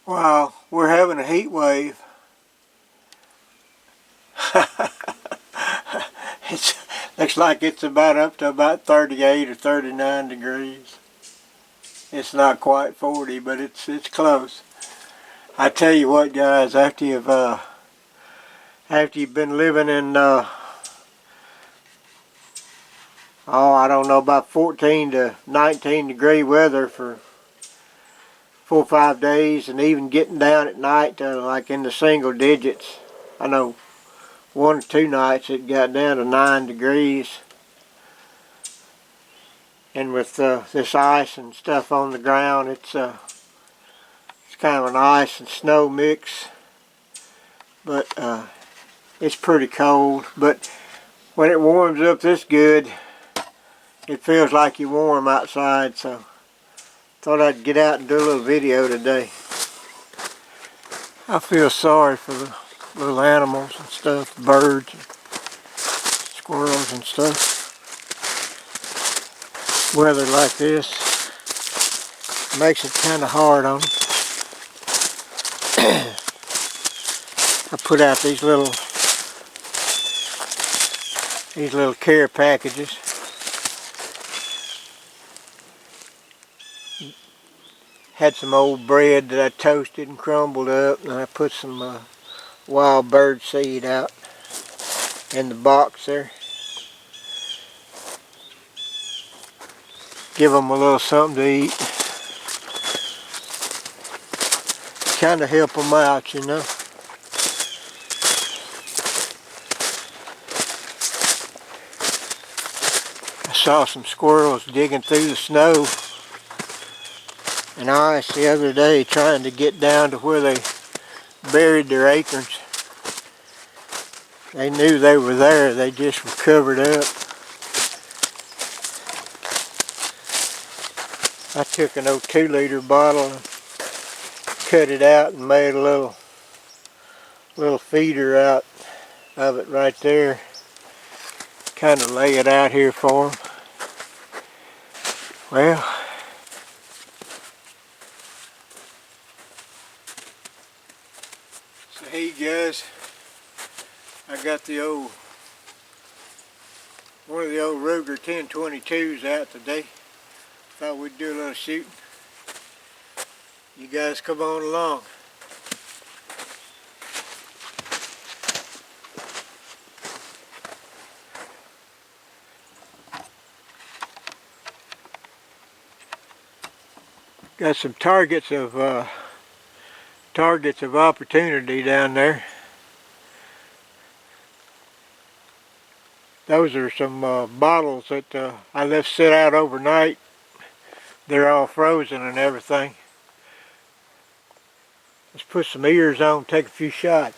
Wow, we're having a heat wave. It looks like it's about up to about 38 or 39 degrees. It's not quite 40, but it's close. I tell you what, guys, after you've been living in I don't know, about 14 to 19 degree weather for 4 or 5 days, and even getting down at night to like in the single digits. I know 1 or 2 nights it got down to 9 degrees. And with this ice and stuff on the ground, it's kind of an ice and snow mix. But it's pretty cold. But when it warms up this good, it feels like you're warm outside. So thought I'd get out and do a little video today. I feel sorry for the little animals and stuff, birds, and squirrels and stuff. Weather like this makes it kind of hard on them. I put out these little care packages. Had some old bread that I toasted and crumbled up, and I put some wild bird seed out in the box there. Give them a little something to eat. Kind of help them out, you know. I saw some squirrels digging through the snow and ice the other day trying to get down to where they buried their acorns. They knew they were there, they just were covered up. I took an old 2-liter bottle and cut it out and made a little feeder out of it right there. Kind of lay it out here for them. Well, so hey guys, I got one of the old Ruger 1022s out today. Thought we'd do a little shooting. You guys come on along. Got some targets of opportunity down there. Those are some bottles that I left sit out overnight. They're all frozen and everything. Let's put some ears on, take a few shots.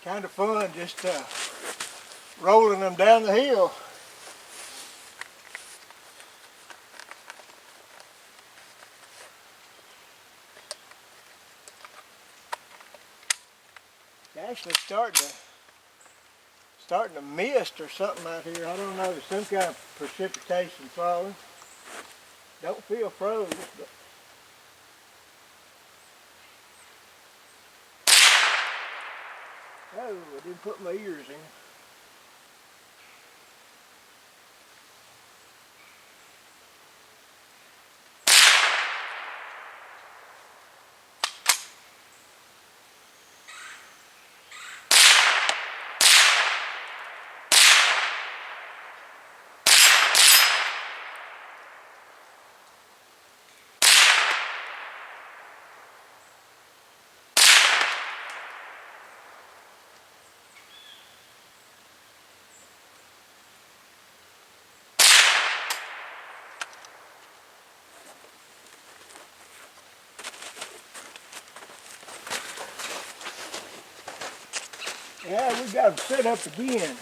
Kind of fun just rolling them down the hill. It's actually starting to mist or something out here. I don't know. There's some kind of precipitation falling. Don't feel froze, but oh, I didn't put my ears in. Yeah, we got them set up again.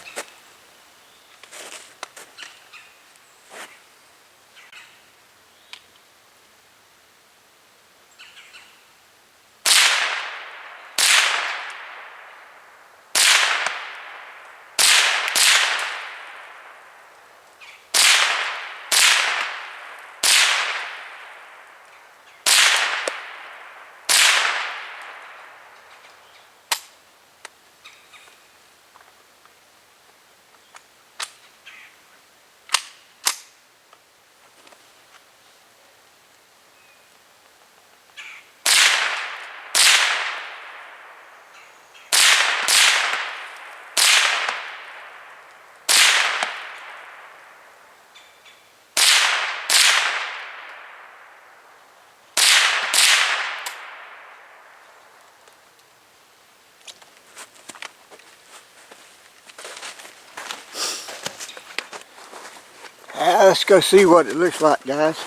Let's go see what it looks like, guys.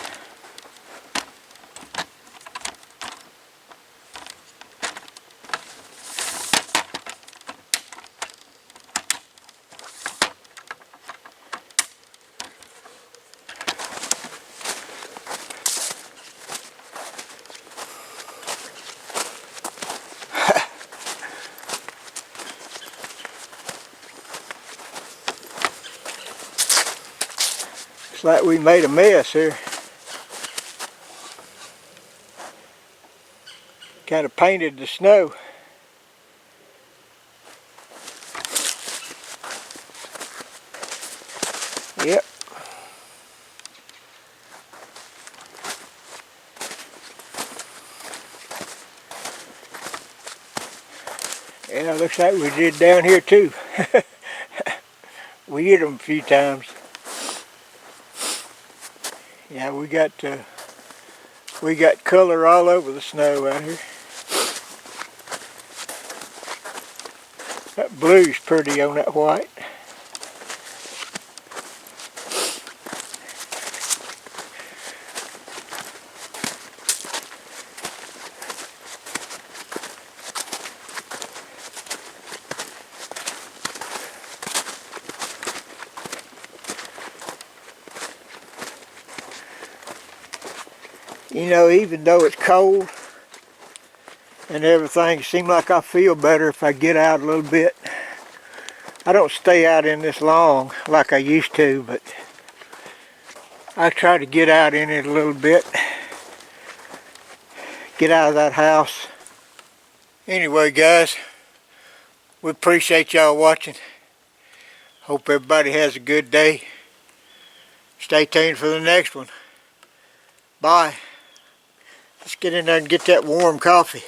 Looks like we made a mess here. Kind of painted the snow. Yep. Yeah, looks like we did down here too. We hit them a few times. Yeah, we got color all over the snow out here. That blue's pretty on that white. You know, even though it's cold and everything, it seems like I feel better if I get out a little bit. I don't stay out in this long like I used to, but I try to get out in it a little bit. Get out of that house. Anyway, guys, we appreciate y'all watching. Hope everybody has a good day. Stay tuned for the next one. Bye. Let's get in there and get that warm coffee.